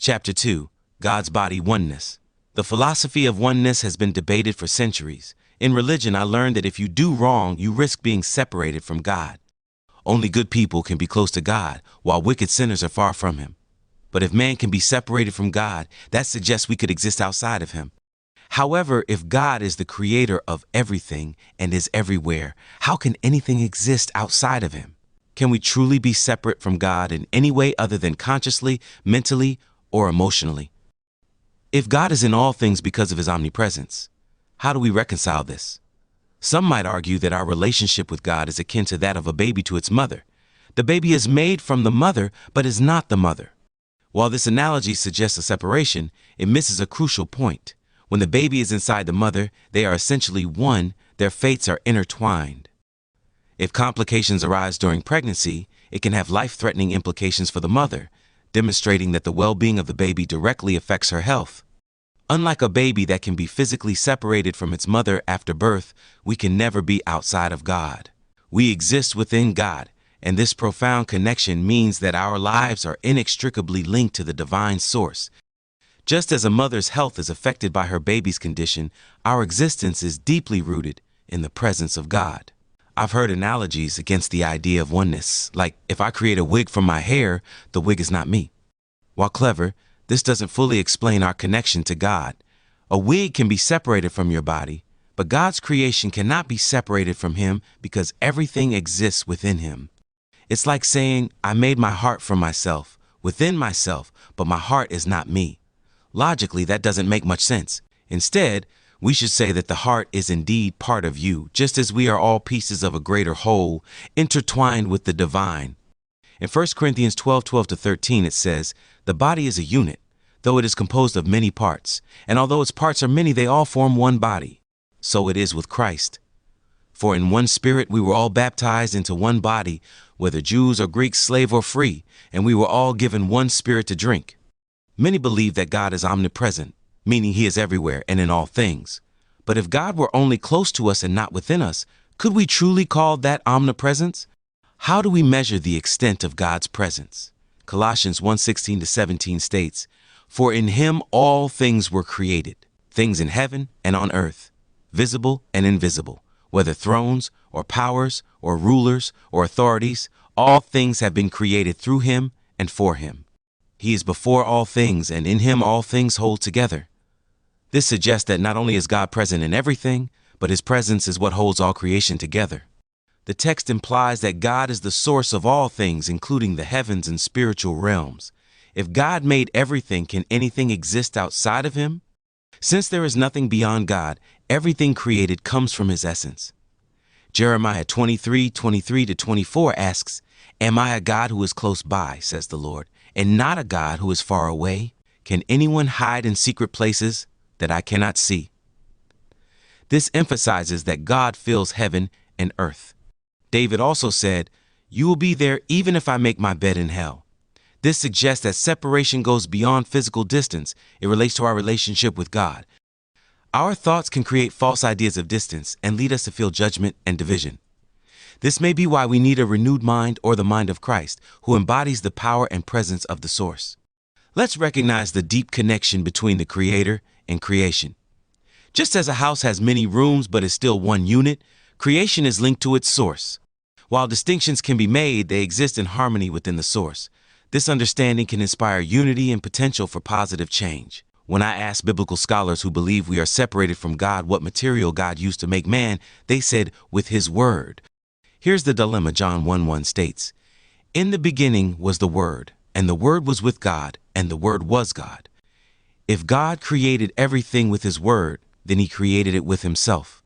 Chapter 2, God's Body, Oneness. The philosophy of oneness has been debated for centuries. In religion, I learned that if you do wrong, you risk being separated from God. Only good people can be close to God, while wicked sinners are far from Him. But if man can be separated from God, that suggests we could exist outside of Him. However, if God is the creator of everything and is everywhere, how can anything exist outside of Him? Can we truly be separate from God in any way other than consciously, mentally, or emotionally? If God is in all things because of His omnipresence, how do we reconcile this? Some might argue that our relationship with God is akin to that of a baby to its mother. The baby is made from the mother, but is not the mother. While this analogy suggests a separation, it misses a crucial point. When the baby is inside the mother, they are essentially one, their fates are intertwined. If complications arise during pregnancy, it can have life-threatening implications for the mother, demonstrating that the well-being of the baby directly affects her health. Unlike a baby that can be physically separated from its mother after birth, we can never be outside of God. We exist within God, and this profound connection means that our lives are inextricably linked to the divine source. Just as a mother's health is affected by her baby's condition, our existence is deeply rooted in the presence of God. I've heard analogies against the idea of oneness, like if I create a wig from my hair, the wig is not me. While clever, this doesn't fully explain our connection to God. A wig can be separated from your body, but God's creation cannot be separated from Him because everything exists within Him. It's like saying, I made my heart from myself, within myself, but my heart is not me. Logically, that doesn't make much sense. Instead, we should say that the heart is indeed part of you, just as we are all pieces of a greater whole, intertwined with the divine. In 1 Corinthians 12:12-13, it says, the body is a unit, though it is composed of many parts, and although its parts are many, they all form one body. So it is with Christ. For in one Spirit we were all baptized into one body, whether Jews or Greeks, slave or free, and we were all given one Spirit to drink. Many believe that God is omnipresent, meaning He is everywhere and in all things. But if God were only close to us and not within us, could we truly call that omnipresence? How do we measure the extent of God's presence? Colossians 1:16-17 states, for in Him all things were created, things in heaven and on earth, visible and invisible, whether thrones or powers or rulers or authorities, all things have been created through Him and for Him. He is before all things, and in Him all things hold together. This suggests that not only is God present in everything, but His presence is what holds all creation together. The text implies that God is the source of all things, including the heavens and spiritual realms. If God made everything, can anything exist outside of Him? Since there is nothing beyond God, everything created comes from His essence. Jeremiah 23:23-24 asks, am I a God who is close by, says the Lord, and not a God who is far away? Can anyone hide in secret places that I cannot see? This emphasizes that God fills heaven and earth. David also said, you will be there even if I make my bed in hell. This suggests that separation goes beyond physical distance. It relates to our relationship with God. Our thoughts can create false ideas of distance and lead us to feel judgment and division. This may be why we need a renewed mind or the mind of Christ, who embodies the power and presence of the source. Let's recognize the deep connection between the Creator and creation. Just as a house has many rooms but is still one unit, creation is linked to its source. While distinctions can be made, they exist in harmony within the source. This understanding can inspire unity and potential for positive change. When I asked biblical scholars who believe we are separated from God what material God used to make man, they said, with His Word. Here's the dilemma. John 1:1 states, in the beginning was the Word, and the Word was with God, and the Word was God. If God created everything with His Word, then He created it with Himself.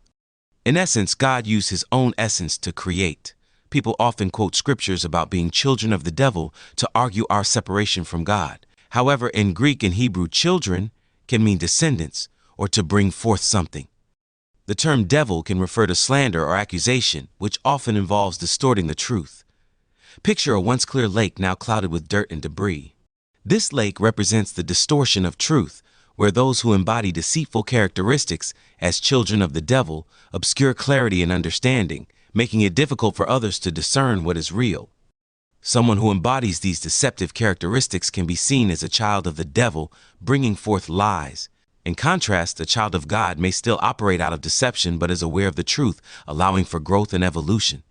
In essence, God used His own essence to create. People often quote scriptures about being children of the devil to argue our separation from God. However, in Greek and Hebrew, children can mean descendants or to bring forth something. The term devil can refer to slander or accusation, which often involves distorting the truth. Picture a once clear lake now clouded with dirt and debris. This lake represents the distortion of truth, where those who embody deceitful characteristics as children of the devil obscure clarity and understanding, making it difficult for others to discern what is real. Someone who embodies these deceptive characteristics can be seen as a child of the devil, bringing forth lies. In contrast, a child of God may still operate out of deception but is aware of the truth, allowing for growth and evolution.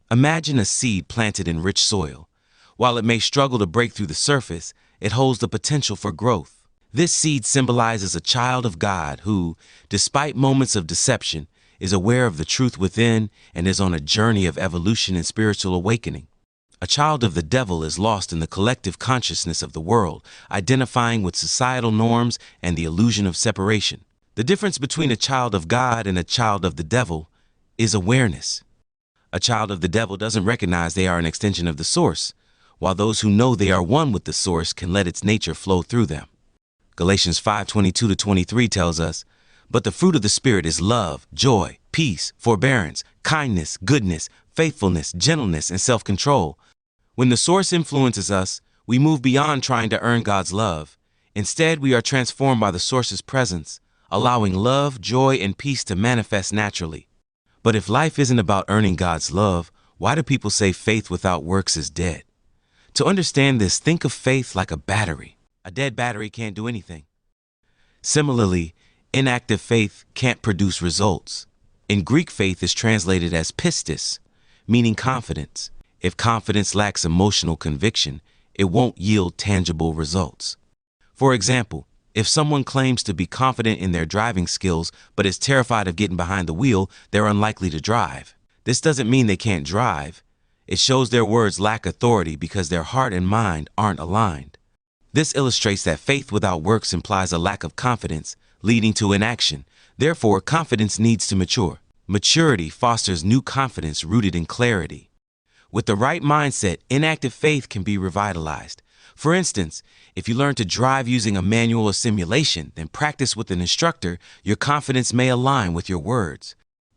Imagine a seed planted in rich soil. While it may struggle to break through the surface, it holds the potential for growth. This seed symbolizes a child of God who, despite moments of deception, is aware of the truth within and is on a journey of evolution and spiritual awakening. A child of the devil is lost in the collective consciousness of the world, identifying with societal norms and the illusion of separation. The difference between a child of God and a child of the devil is awareness. A child of the devil doesn't recognize they are an extension of the source, while those who know they are one with the source can let its nature flow through them. Galatians 5:22-23 tells us, "But the fruit of the Spirit is love, joy, peace, forbearance, kindness, goodness, faithfulness, gentleness, and self-control." When the source influences us, we move beyond trying to earn God's love. Instead, we are transformed by the source's presence, allowing love, joy, and peace to manifest naturally. But if life isn't about earning God's love, why do people say faith without works is dead? To understand this, think of faith like a battery. A dead battery can't do anything. Similarly, inactive faith can't produce results. In Greek, faith is translated as pistis, meaning confidence. If confidence lacks emotional conviction, it won't yield tangible results. For example, if someone claims to be confident in their driving skills but is terrified of getting behind the wheel, they're unlikely to drive. This doesn't mean they can't drive. It shows their words lack authority because their heart and mind aren't aligned. This illustrates that faith without works implies a lack of confidence, leading to inaction. Therefore, confidence needs to mature. Maturity fosters new confidence rooted in clarity. With the right mindset, inactive faith can be revitalized. For instance, if you learn to drive using a manual or simulation, then practice with an instructor, your confidence may align with your words.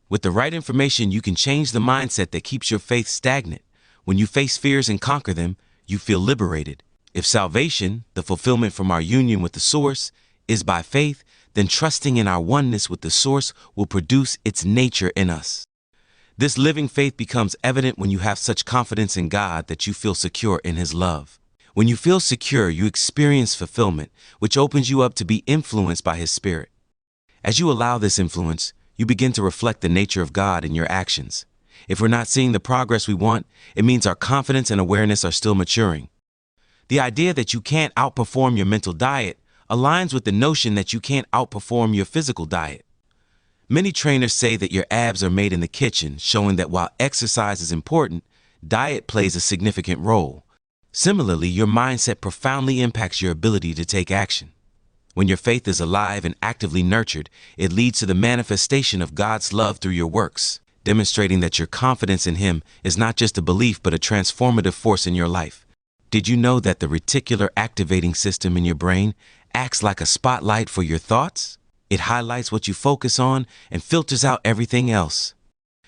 With the right information, you can change the mindset that keeps your faith stagnant. When you face fears and conquer them, you feel liberated. If salvation, the fulfillment from our union with the Source, is by faith, then trusting in our oneness with the Source will produce its nature in us. This living faith becomes evident when you have such confidence in God that you feel secure in His love. When you feel secure, you experience fulfillment, which opens you up to be influenced by His Spirit. As you allow this influence, you begin to reflect the nature of God in your actions. If we're not seeing the progress we want, it means our confidence and awareness are still maturing. The idea that you can't outperform your mental diet aligns with the notion that you can't outperform your physical diet. Many trainers say that your abs are made in the kitchen, showing that while exercise is important, diet plays a significant role. Similarly, your mindset profoundly impacts your ability to take action. When your faith is alive and actively nurtured, it leads to the manifestation of God's love through your works, demonstrating that your confidence in Him is not just a belief but a transformative force in your life. Did you know that the reticular activating system in your brain acts like a spotlight for your thoughts? It highlights what you focus on and filters out everything else.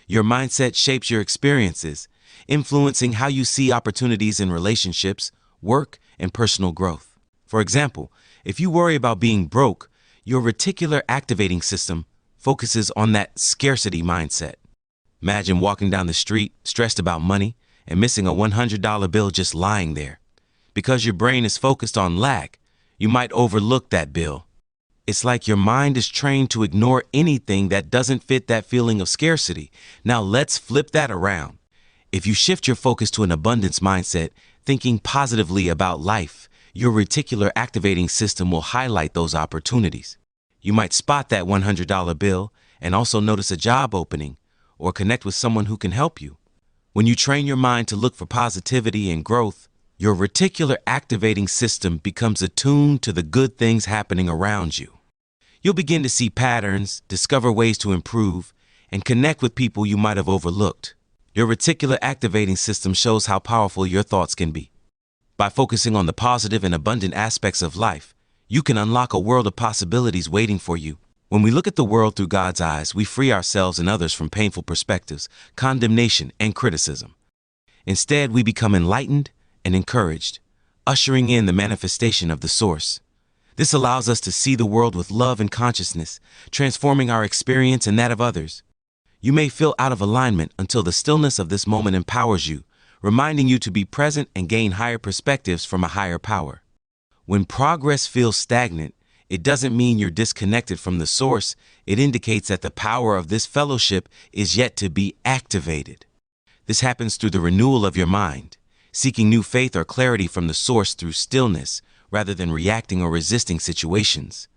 Your mindset shapes your experiences, influencing how you see opportunities in relationships, work, and personal growth. For example, if you worry about being broke, your reticular activating system focuses on that scarcity mindset. Imagine walking down the street, stressed about money, and missing a $100 bill just lying there. Because your brain is focused on lack, you might overlook that bill. It's like your mind is trained to ignore anything that doesn't fit that feeling of scarcity. Now let's flip that around. If you shift your focus to an abundance mindset, thinking positively about life, your reticular activating system will highlight those opportunities. You might spot that $100 bill and also notice a job opening or connect with someone who can help you. When you train your mind to look for positivity and growth, your reticular activating system becomes attuned to the good things happening around you. You'll begin to see patterns, discover ways to improve, and connect with people you might have overlooked. Your reticular activating system shows how powerful your thoughts can be. By focusing on the positive and abundant aspects of life, you can unlock a world of possibilities waiting for you. When we look at the world through God's eyes, we free ourselves and others from painful perspectives, condemnation, and criticism. Instead, we become enlightened and encouraged, ushering in the manifestation of the Source. This allows us to see the world with love and consciousness, transforming our experience and that of others. You may feel out of alignment until the stillness of this moment empowers you, reminding you to be present and gain higher perspectives from a higher power. When progress feels stagnant, it doesn't mean you're disconnected from the source. It indicates that the power of this fellowship is yet to be activated. This happens through the renewal of your mind, seeking new faith or clarity from the source through stillness rather than reacting or resisting situations.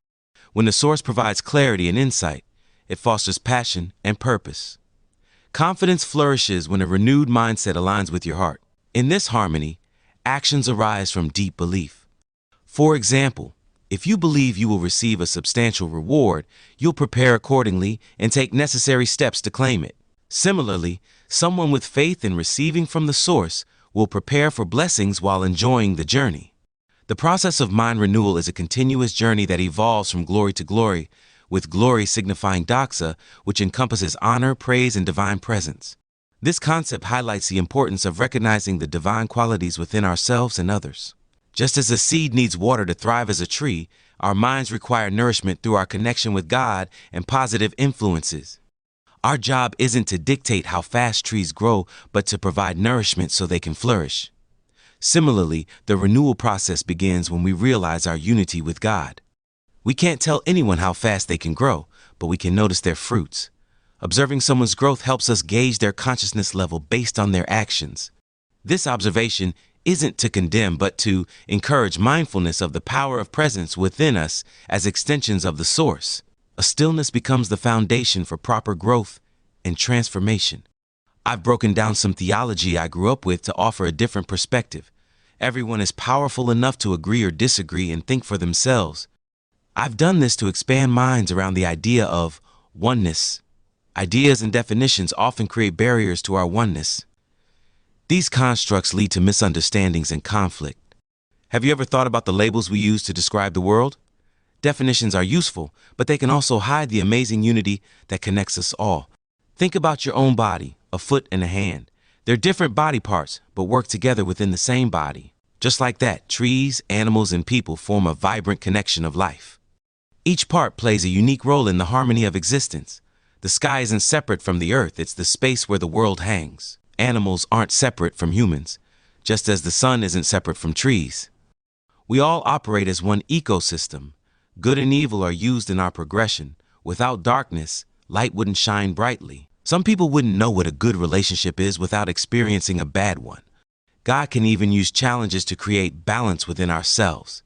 When the source provides clarity and insight, it fosters passion and purpose. Confidence flourishes when a renewed mindset aligns with your heart. In this harmony, actions arise from deep belief. For example, if you believe you will receive a substantial reward, you'll prepare accordingly and take necessary steps to claim it. Similarly, someone with faith in receiving from the source will prepare for blessings while enjoying the journey. The process of mind renewal is a continuous journey that evolves from glory to glory, with glory signifying doxa, which encompasses honor, praise, and divine presence. This concept highlights the importance of recognizing the divine qualities within ourselves and others. Just as a seed needs water to thrive as a tree, our minds require nourishment through our connection with God and positive influences. Our job isn't to dictate how fast trees grow, but to provide nourishment so they can flourish. Similarly, the renewal process begins when we realize our unity with God. We can't tell anyone how fast they can grow, but we can notice their fruits. Observing someone's growth helps us gauge their consciousness level based on their actions. This observation isn't to condemn, but to encourage mindfulness of the power of presence within us as extensions of the source. A stillness becomes the foundation for proper growth and transformation. I've broken down some theology I grew up with to offer a different perspective. Everyone is powerful enough to agree or disagree and think for themselves. I've done this to expand minds around the idea of oneness. Ideas and definitions often create barriers to our oneness. These constructs lead to misunderstandings and conflict. Have you ever thought about the labels we use to describe the world? Definitions are useful, but they can also hide the amazing unity that connects us all. Think about your own body, a foot and a hand. They're different body parts, but work together within the same body. Just like that, trees, animals, and people form a vibrant connection of life. Each part plays a unique role in the harmony of existence. The sky isn't separate from the earth, it's the space where the world hangs. Animals aren't separate from humans, just as the sun isn't separate from trees. We all operate as one ecosystem. Good and evil are used in our progression. Without darkness, light wouldn't shine brightly. Some people wouldn't know what a good relationship is without experiencing a bad one. God can even use challenges to create balance within ourselves.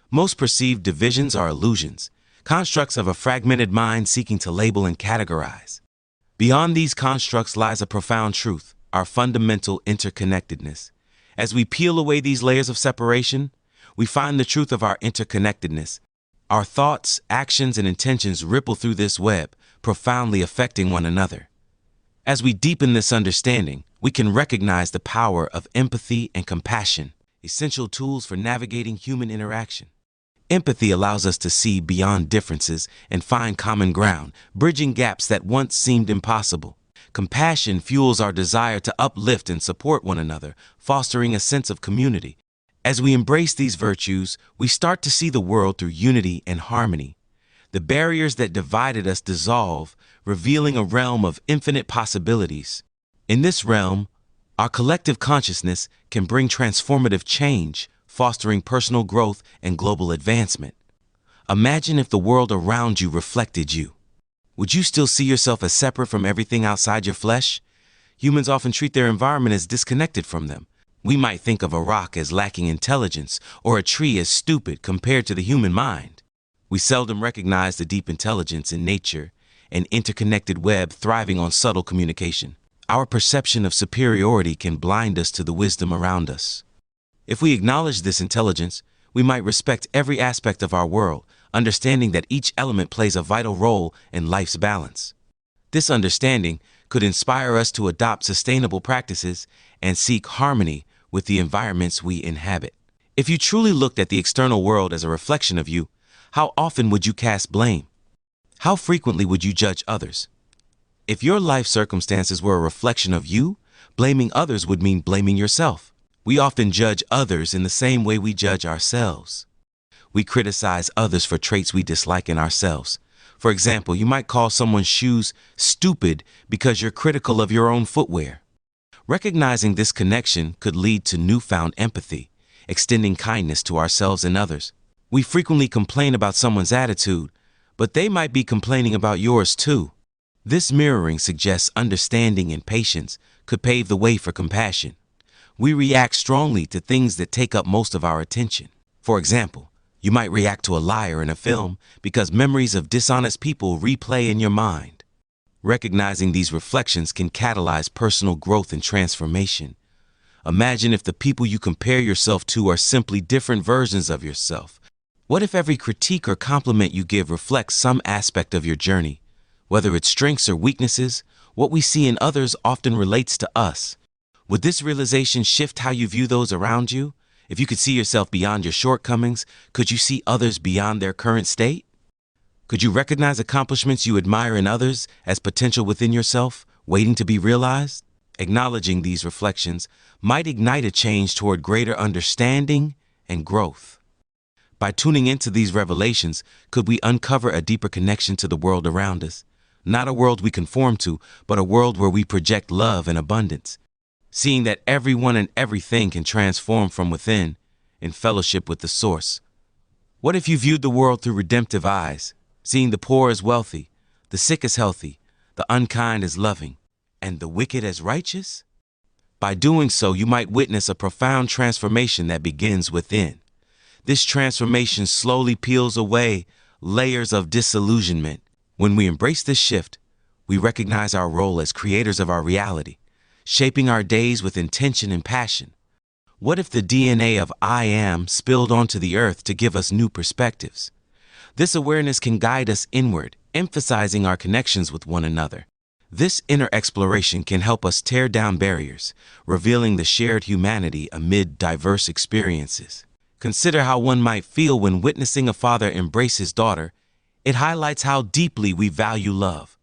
Most perceived divisions are illusions, constructs of a fragmented mind seeking to label and categorize. Beyond these constructs lies a profound truth, our fundamental interconnectedness. As we peel away these layers of separation, we find the truth of our interconnectedness. Our thoughts, actions, and intentions ripple through this web, profoundly affecting one another. As we deepen this understanding, we can recognize the power of empathy and compassion, essential tools for navigating human interaction. Empathy allows us to see beyond differences and find common ground, bridging gaps that once seemed impossible. Compassion fuels our desire to uplift and support one another, fostering a sense of community. As we embrace these virtues, we start to see the world through unity and harmony. The barriers that divided us dissolve, revealing a realm of infinite possibilities. In this realm, our collective consciousness can bring transformative change, fostering personal growth and global advancement. Imagine if the world around you reflected you. Would you still see yourself as separate from everything outside your flesh? Humans often treat their environment as disconnected from them. We might think of a rock as lacking intelligence or a tree as stupid compared to the human mind. We seldom recognize the deep intelligence in nature, an interconnected web thriving on subtle communication. Our perception of superiority can blind us to the wisdom around us. If we acknowledge this intelligence, we might respect every aspect of our world, understanding that each element plays a vital role in life's balance. This understanding could inspire us to adopt sustainable practices and seek harmony with the environments we inhabit. If you truly looked at the external world as a reflection of you, how often would you cast blame? How frequently would you judge others? If your life circumstances were a reflection of you, blaming others would mean blaming yourself. We often judge others in the same way we judge ourselves. We criticize others for traits we dislike in ourselves. For example, you might call someone's shoes stupid because you're critical of your own footwear. Recognizing this connection could lead to newfound empathy, extending kindness to ourselves and others. We frequently complain about someone's attitude, but they might be complaining about yours too. This mirroring suggests understanding and patience could pave the way for compassion. We react strongly to things that take up most of our attention. For example, you might react to a liar in a film because memories of dishonest people replay in your mind. Recognizing these reflections can catalyze personal growth and transformation. Imagine if the people you compare yourself to are simply different versions of yourself. What if every critique or compliment you give reflects some aspect of your journey? Whether it's strengths or weaknesses, what we see in others often relates to us. Would this realization shift how you view those around you? If you could see yourself beyond your shortcomings, could you see others beyond their current state? Could you recognize accomplishments you admire in others as potential within yourself, waiting to be realized? Acknowledging these reflections might ignite a change toward greater understanding and growth. By tuning into these revelations, could we uncover a deeper connection to the world around us? Not a world we conform to, but a world where we project love and abundance. Seeing that everyone and everything can transform from within, in fellowship with the Source. What if you viewed the world through redemptive eyes, seeing the poor as wealthy, the sick as healthy, the unkind as loving, and the wicked as righteous? By doing so, you might witness a profound transformation that begins within. This transformation slowly peels away layers of disillusionment. When we embrace this shift, we recognize our role as creators of our reality, shaping our days with intention and passion. What if the DNA of I Am spilled onto the earth to give us new perspectives? This awareness can guide us inward, emphasizing our connections with one another. This inner exploration can help us tear down barriers, revealing the shared humanity amid diverse experiences. Consider how one might feel when witnessing a father embrace his daughter. It highlights how deeply we value love.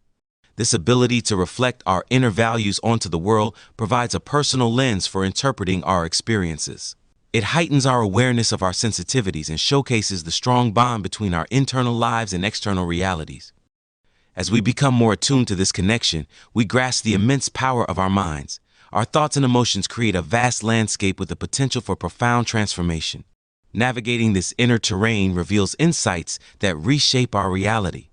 This ability to reflect our inner values onto the world provides a personal lens for interpreting our experiences. It heightens our awareness of our sensitivities and showcases the strong bond between our internal lives and external realities. As we become more attuned to this connection, we grasp the immense power of our minds. Our thoughts and emotions create a vast landscape with the potential for profound transformation. Navigating this inner terrain reveals insights that reshape our reality.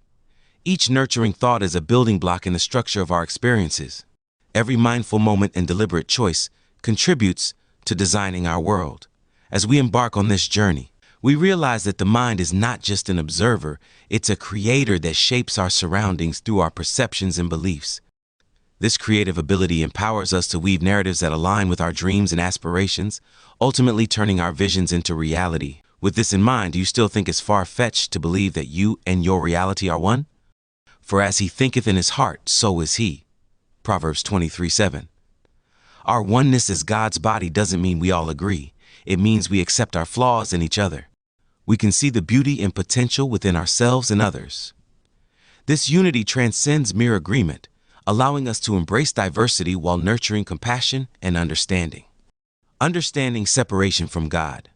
Each nurturing thought is a building block in the structure of our experiences. Every mindful moment and deliberate choice contributes to designing our world. As we embark on this journey, we realize that the mind is not just an observer, it's a creator that shapes our surroundings through our perceptions and beliefs. This creative ability empowers us to weave narratives that align with our dreams and aspirations, ultimately turning our visions into reality. With this in mind, do you still think it's far-fetched to believe that you and your reality are one? For as he thinketh in his heart, so is he. Proverbs 23:7. Our oneness as God's body doesn't mean we all agree. It means we accept our flaws in each other. We can see the beauty and potential within ourselves and others. This unity transcends mere agreement, allowing us to embrace diversity while nurturing compassion and understanding. Understanding separation from God.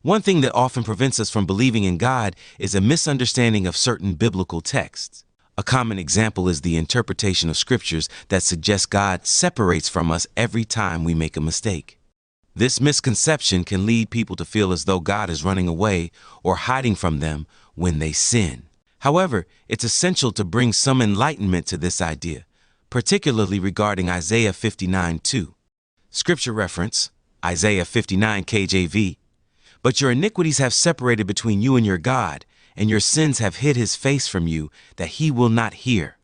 One thing that often prevents us from believing in God is a misunderstanding of certain biblical texts. A common example is the interpretation of scriptures that suggests God separates from us every time we make a mistake. This misconception can lead people to feel as though God is running away or hiding from them when they sin. However, it's essential to bring some enlightenment to this idea, particularly regarding Isaiah 59:2. Scripture reference, Isaiah 59 KJV. But your iniquities have separated between you and your God, and your sins have hid his face from you, that he will not hear.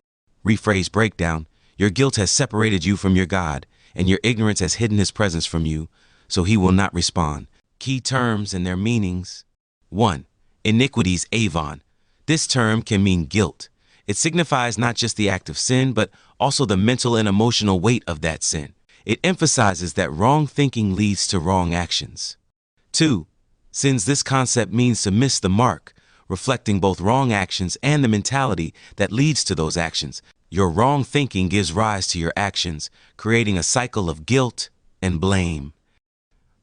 Rephrase breakdown, your guilt has separated you from your God, and your ignorance has hidden his presence from you, so he will not respond. Key terms and their meanings. 1. Iniquities, avon. This term can mean guilt. It signifies not just the act of sin, but also the mental and emotional weight of that sin. It emphasizes that wrong thinking leads to wrong actions. 2. Sins. This concept means to miss the mark, reflecting both wrong actions and the mentality that leads to those actions. Your wrong thinking gives rise to your actions, creating a cycle of guilt and blame.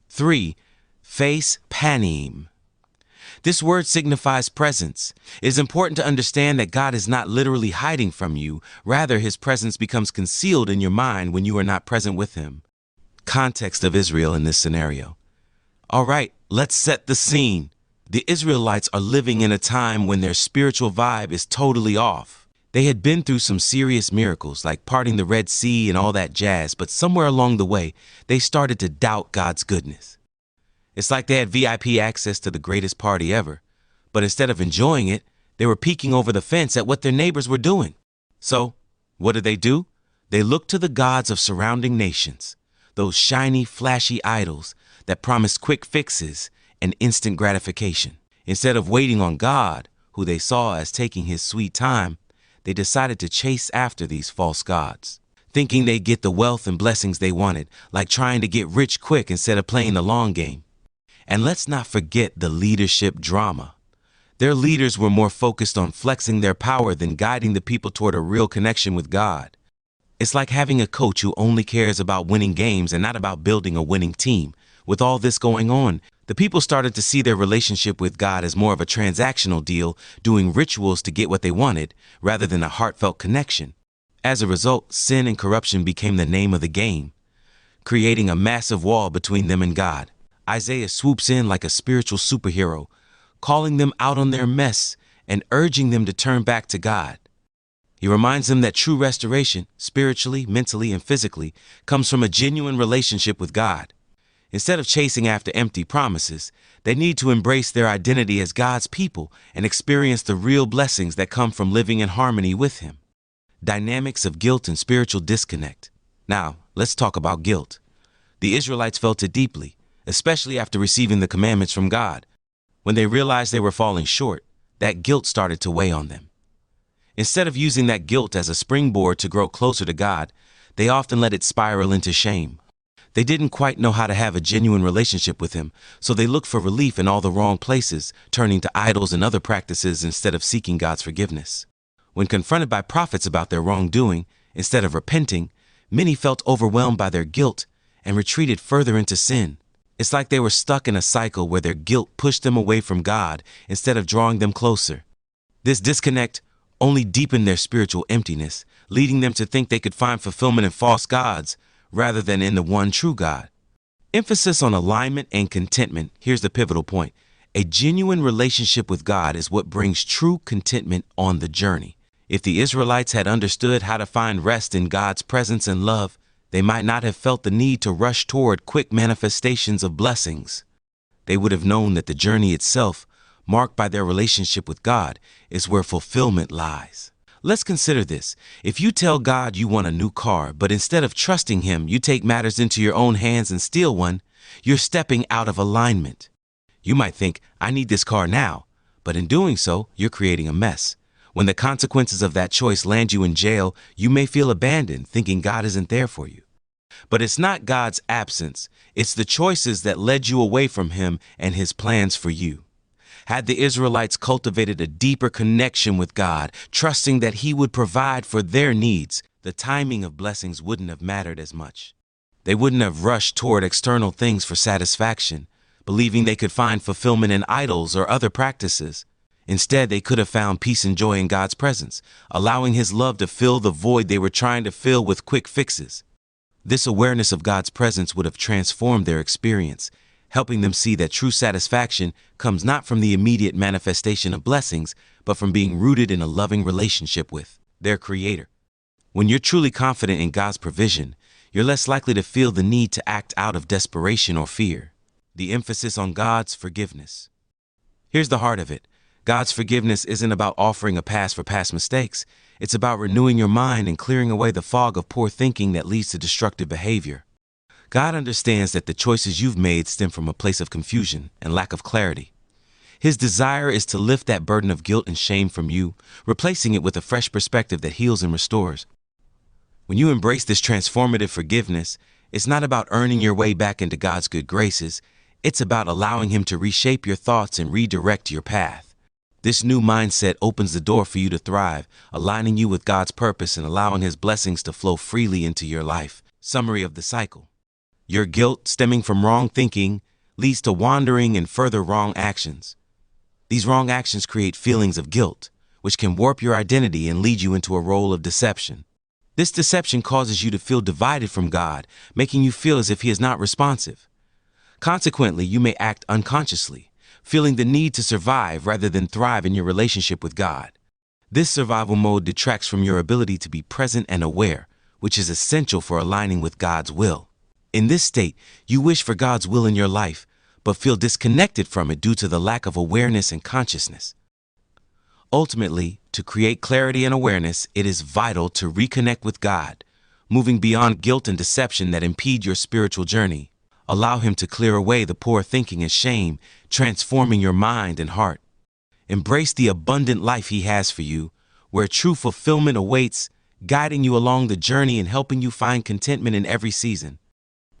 3. Face panim. This word signifies presence. It is important to understand that God is not literally hiding from you. Rather, his presence becomes concealed in your mind when you are not present with him. Context of Israel in this scenario. All right, let's set the scene. The Israelites are living in a time when their spiritual vibe is totally off. They had been through some serious miracles, like parting the Red Sea and all that jazz, but somewhere along the way, they started to doubt God's goodness. It's like they had VIP access to the greatest party ever, but instead of enjoying it, they were peeking over the fence at what their neighbors were doing. So, what do? They looked to the gods of surrounding nations, those shiny, flashy idols that promised quick fixes and instant gratification. Instead of waiting on God, who they saw as taking his sweet time, they decided to chase after these false gods, thinking they'd get the wealth and blessings they wanted, like trying to get rich quick instead of playing the long game. And let's not forget the leadership drama. Their leaders were more focused on flexing their power than guiding the people toward a real connection with God. It's like having a coach who only cares about winning games and not about building a winning team. With all this going on, the people started to see their relationship with God as more of a transactional deal, doing rituals to get what they wanted, rather than a heartfelt connection. As a result, sin and corruption became the name of the game, creating a massive wall between them and God. Isaiah swoops in like a spiritual superhero, calling them out on their mess and urging them to turn back to God. He reminds them that true restoration, spiritually, mentally, and physically, comes from a genuine relationship with God. Instead of chasing after empty promises, they need to embrace their identity as God's people and experience the real blessings that come from living in harmony with him. Dynamics of guilt and spiritual disconnect. Now, let's talk about guilt. The Israelites felt it deeply, especially after receiving the commandments from God. When they realized they were falling short, that guilt started to weigh on them. Instead of using that guilt as a springboard to grow closer to God, they often let it spiral into shame. They didn't quite know how to have a genuine relationship with him, so they looked for relief in all the wrong places, turning to idols and other practices instead of seeking God's forgiveness. When confronted by prophets about their wrongdoing, instead of repenting, many felt overwhelmed by their guilt and retreated further into sin. It's like they were stuck in a cycle where their guilt pushed them away from God instead of drawing them closer. This disconnect only deepened their spiritual emptiness, leading them to think they could find fulfillment in false gods rather than in the one true God. Emphasis on alignment and contentment. Here's the pivotal point. A genuine relationship with God is what brings true contentment on the journey. If the Israelites had understood how to find rest in God's presence and love, they might not have felt the need to rush toward quick manifestations of blessings. They would have known that the journey itself, marked by their relationship with God, is where fulfillment lies. Let's consider this. If you tell God you want a new car, but instead of trusting him, you take matters into your own hands and steal one, you're stepping out of alignment. You might think, I need this car now, but in doing so, you're creating a mess. When the consequences of that choice land you in jail, you may feel abandoned, thinking God isn't there for you. But it's not God's absence. It's the choices that led you away from him and his plans for you. Had the Israelites cultivated a deeper connection with God, trusting that he would provide for their needs, the timing of blessings wouldn't have mattered as much. They wouldn't have rushed toward external things for satisfaction, believing they could find fulfillment in idols or other practices. Instead, they could have found peace and joy in God's presence, allowing his love to fill the void they were trying to fill with quick fixes. This awareness of God's presence would have transformed their experience, helping them see that true satisfaction comes not from the immediate manifestation of blessings, but from being rooted in a loving relationship with their Creator. When you're truly confident in God's provision, you're less likely to feel the need to act out of desperation or fear. The emphasis on God's forgiveness. Here's the heart of it. God's forgiveness isn't about offering a pass for past mistakes. It's about renewing your mind and clearing away the fog of poor thinking that leads to destructive behavior. God understands that the choices you've made stem from a place of confusion and lack of clarity. His desire is to lift that burden of guilt and shame from you, replacing it with a fresh perspective that heals and restores. When you embrace this transformative forgiveness, it's not about earning your way back into God's good graces. It's about allowing him to reshape your thoughts and redirect your path. This new mindset opens the door for you to thrive, aligning you with God's purpose and allowing his blessings to flow freely into your life. Summary of the cycle. Your guilt, stemming from wrong thinking, leads to wandering and further wrong actions. These wrong actions create feelings of guilt, which can warp your identity and lead you into a role of deception. This deception causes you to feel divided from God, making you feel as if He is not responsive. Consequently, you may act unconsciously, feeling the need to survive rather than thrive in your relationship with God. This survival mode detracts from your ability to be present and aware, which is essential for aligning with God's will. In this state, you wish for God's will in your life, but feel disconnected from it due to the lack of awareness and consciousness. Ultimately, to create clarity and awareness, it is vital to reconnect with God, moving beyond guilt and deception that impede your spiritual journey. Allow Him to clear away the poor thinking and shame, transforming your mind and heart. Embrace the abundant life He has for you, where true fulfillment awaits, guiding you along the journey and helping you find contentment in every season.